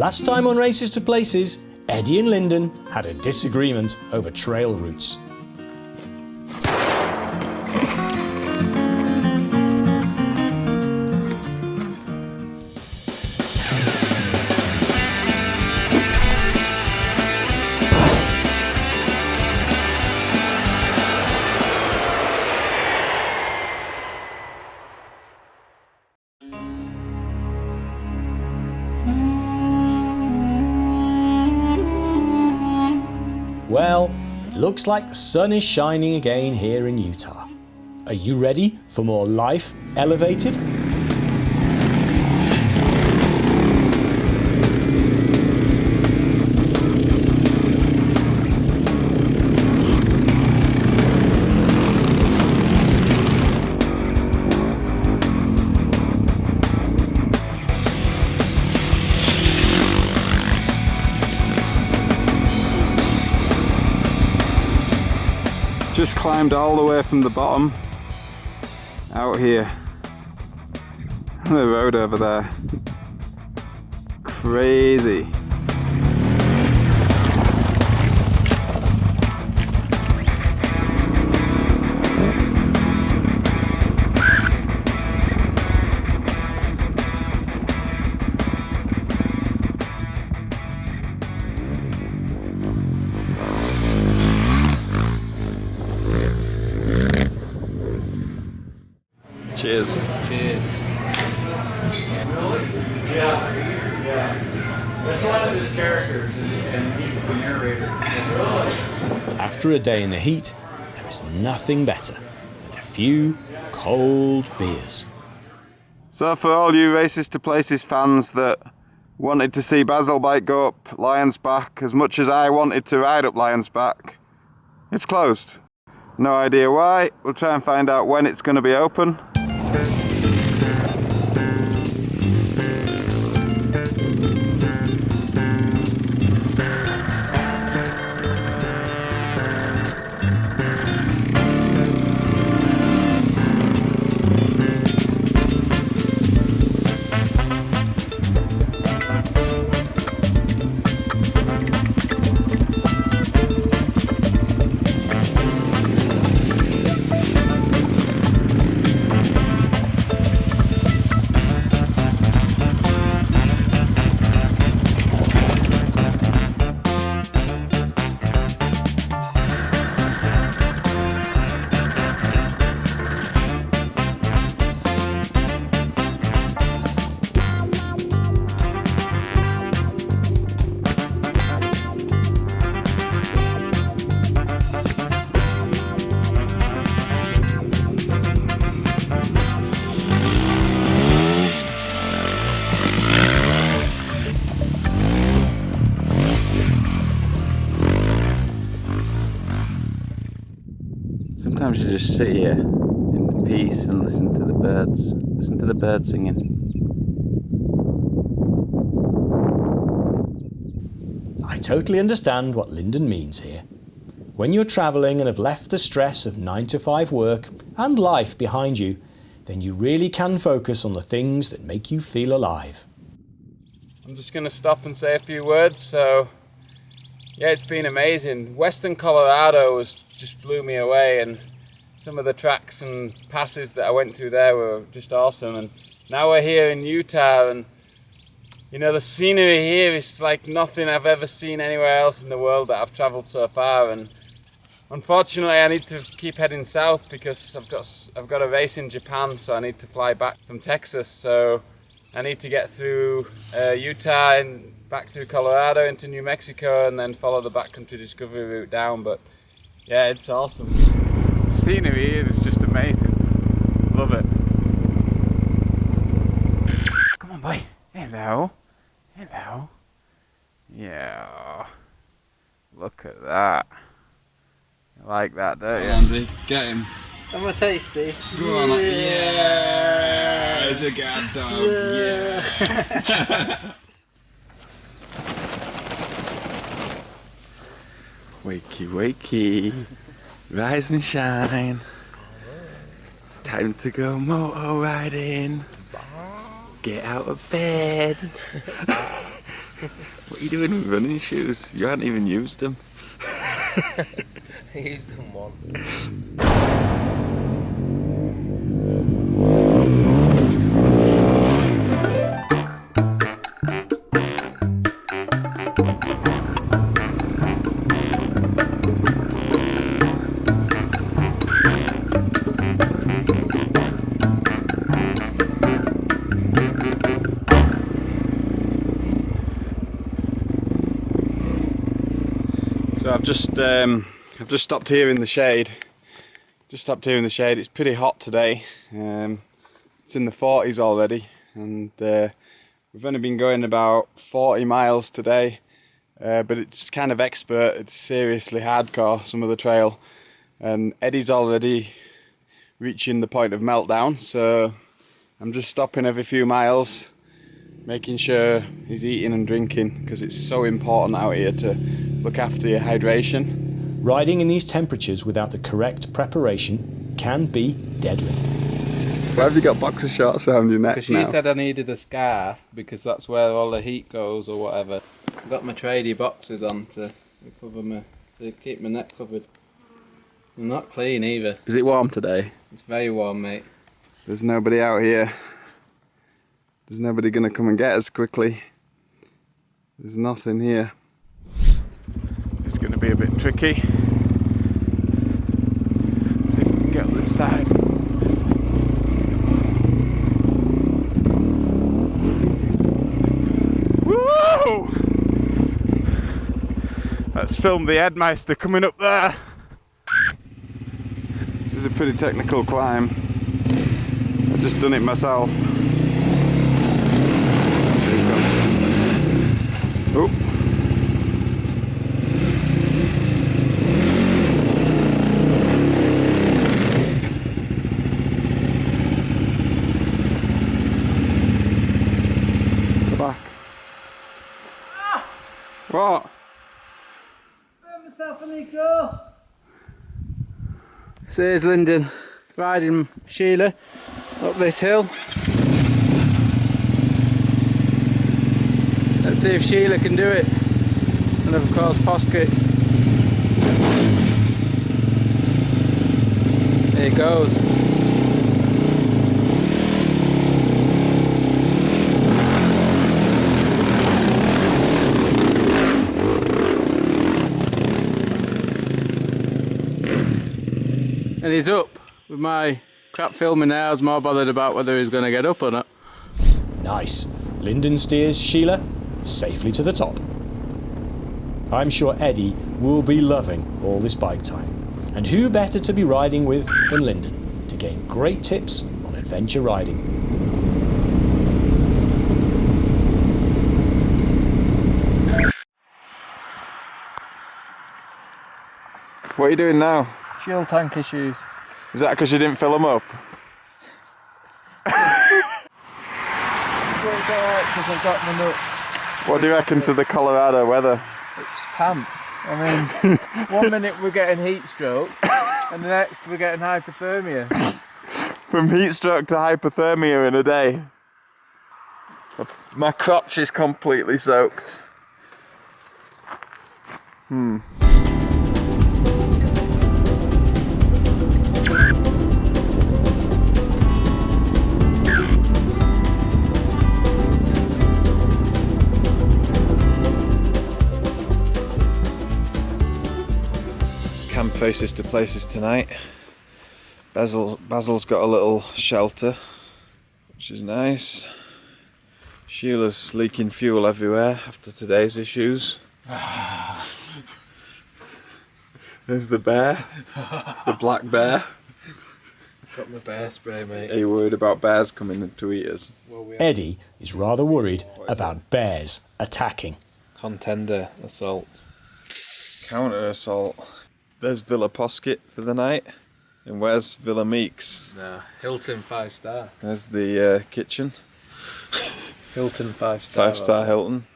Last time on Races to Places, Eddie and Lyndon had a disagreement over trail routes. Well, it looks like the sun is shining again here in Utah. Are you ready for more life elevated? Just climbed all the way from the bottom out here. The road over there. Crazy. Cheers. Cheers. Yeah. That's one of his characters, and he's the narrator. After a day in the heat, there is nothing better than a few cold beers. So for all you Races to Places fans that wanted to see Basil Bike go up Lion's Back as much as I wanted to ride up Lion's Back, it's closed. No idea why. We'll try and find out when it's going to be open. Sometimes you just sit here in peace and listen to the birds. Listen to the birds singing. I totally understand what Lyndon means here. When you're travelling and have left the stress of 9 to 5 work and life behind you, then you really can focus on the things that make you feel alive. I'm just going to stop and say a few words. So, yeah, it's been amazing. Western Colorado just blew me away, and some of the tracks and passes that I went through there were just awesome. And now we're here in Utah, and you know, the scenery here is like nothing I've ever seen anywhere else in the world that I've travelled so far. And unfortunately, I need to keep heading south because I've got a race in Japan, so I need to fly back from Texas. So I need to get through Utah and back through Colorado into New Mexico, and then follow the backcountry discovery route down. But yeah, it's awesome. The scenery here is just amazing. Love it. Come on, boy. Hello. Hello. Yeah. Look at that. You like that, don't you? Andy, get him. I'm a tasty. Go on. Yeah. There's a guard dog. Yeah. Wakey, wakey. Rise and shine. It's time to go motor riding. Get out of bed. What are you doing with running shoes? You haven't even used them. I used them once. So I've just stopped here in the shade. It's pretty hot today. It's in the 40s already, and we've only been going about 40 miles today. But it's kind of expert. It's seriously hardcore, some of the trail, and Eddie's already reaching the point of meltdown. So I'm just stopping every few miles, making sure he's eating and drinking, because it's so important out here to look after your hydration. Riding in these temperatures without the correct preparation can be deadly. Why have you got boxer shorts around your neck Because she said I needed a scarf because that's where all the heat goes or whatever. I've got my tradie boxers on to keep my neck covered. I'm not clean either. Is it warm today? It's very warm, mate. There's nobody out here. There's nobody gonna come and get us quickly. There's nothing here. It's gonna be a bit tricky. See if we can get on this side. Woo! Let's film the Headmeister coming up there. This is a pretty technical climb. I've just done it myself. Oh. Go back. Ah! What? Burn myself on the exhaust. So here's Lyndon riding Sheila up this hill. Let's see if Sheila can do it. And of course Poskitt. There he goes. And he's up. With my crap filming now, I was more bothered about whether he's going to get up or not. Nice. Lyndon steers Sheila safely to the top. I'm sure Eddie will be loving all this bike time. And who better to be riding with than Lyndon to gain great tips on adventure riding. What are you doing now? Fuel tank issues. Is that because you didn't fill them up? But it's alright because I've got my nuts. What do you reckon to the Colorado weather? It's pants. I mean, 1 minute we're getting heat stroke and the next we're getting hypothermia. From heat stroke to hypothermia in a day. My crotch is completely soaked. Camp faces to places tonight. Basil's got a little shelter, which is nice. Sheila's leaking fuel everywhere after today's issues. There's the bear, the black bear. Got my bear spray, mate. Are you worried about bears coming to eat us? Well, Eddie is rather worried about bears attacking. Contender assault. Counter assault. There's Villa Poskitt for the night. And where's Villa Meeks? No, Hilton 5-star. There's the kitchen. Hilton 5-star. 5-star Hilton.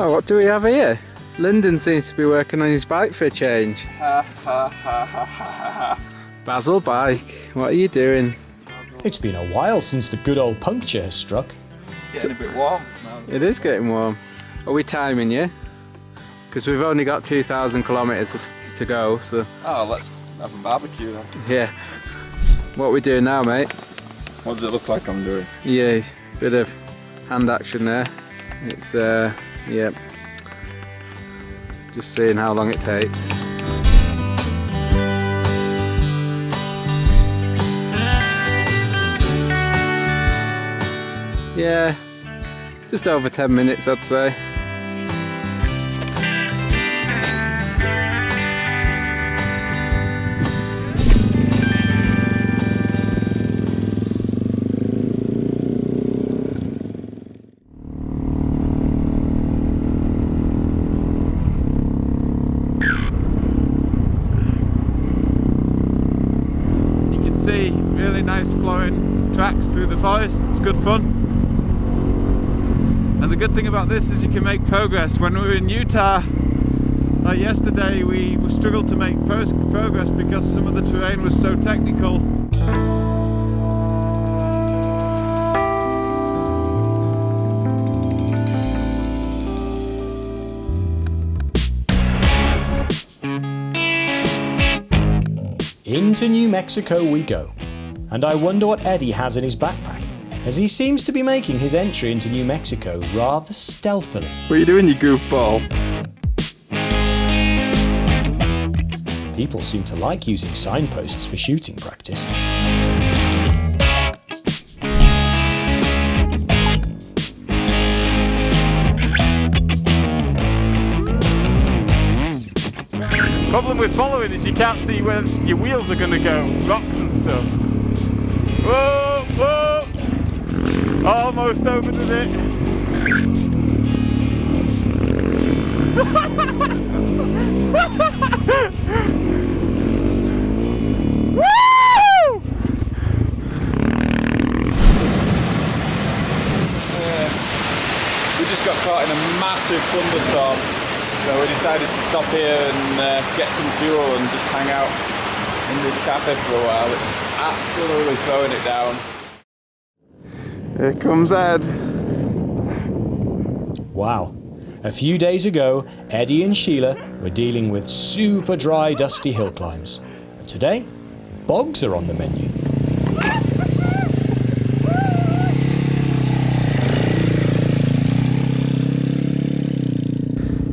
Oh, what do we have here? Lyndon seems to be working on his bike for a change. Basil bike, what are you doing? It's been a while since the good old puncture has struck. It's getting a bit warm now. It is getting warm. Are we timing you? Because we've only got 2,000 kilometres to go, so... Oh, let's have a barbecue then. Yeah. What are we doing now, mate? What does it look like I'm doing? Yeah, bit of hand action there. It's, yeah. Just seeing how long it takes. Yeah, just over 10 minutes, I'd say. See really nice flowing tracks through the forest. It's good fun, and the good thing about this is you can make progress. When we were in Utah like yesterday, we struggled to make progress because some of the terrain was so technical. Into New Mexico we go, and I wonder what Eddie has in his backpack, as he seems to be making his entry into New Mexico rather stealthily. What are you doing, you goofball? People seem to like using signposts for shooting practice. Problem with following is you can't see where your wheels are going to go, rocks and stuff. Whoa, whoa! Almost over the it. Woo! We just got caught in a massive thunderstorm. So we decided to stop here and get some fuel and just hang out in this cafe for a while. It's absolutely throwing it down. Here comes Ed. Wow. A few days ago, Eddie and Sheila were dealing with super dry, dusty hill climbs. And today, bogs are on the menu.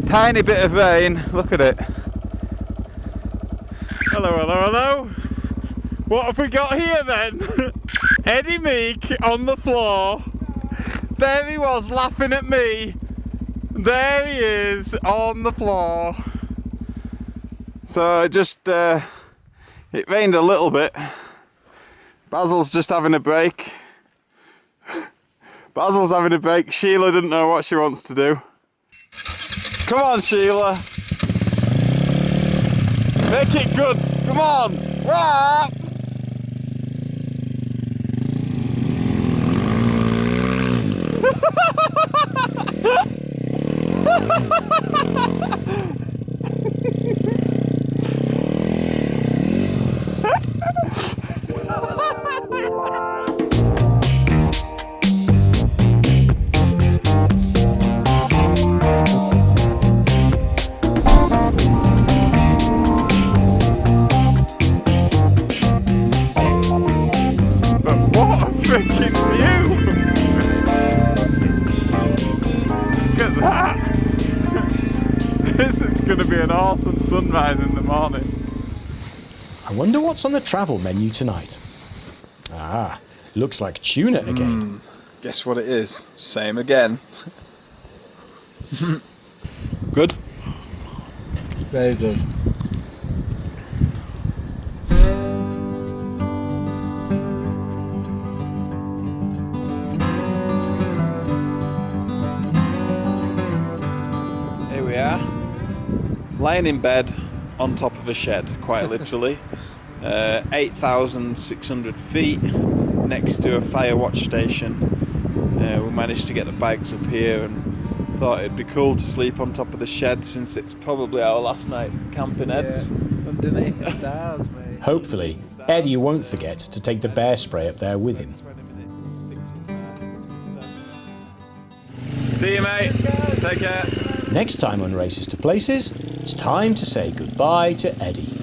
Tiny bit of rain, look at it. Hello, hello, hello. What have we got here then? Eddie Meek on the floor. There he was laughing at me. There he is on the floor. So it rained a little bit. Basil's just having a break. Basil's having a break. Sheila didn't know what she wants to do. Come on, Sheila. Make it good. Come on. Wah! This is going to be an awesome sunrise in the morning. I wonder what's on the travel menu tonight. Ah, looks like tuna again. Guess what it is? Same again. Good? Very good. Here we are, lying in bed on top of a shed, quite literally. 8,600 feet next to a fire watch station. We managed to get the bikes up here and thought it'd be cool to sleep on top of the shed since it's probably our last night camping, Ed's. Underneath the stars, mate. Hopefully, Eddie won't forget to take the bear spray up there with him. See you, mate. Take care. Next time on Races to Places, it's time to say goodbye to Eddie.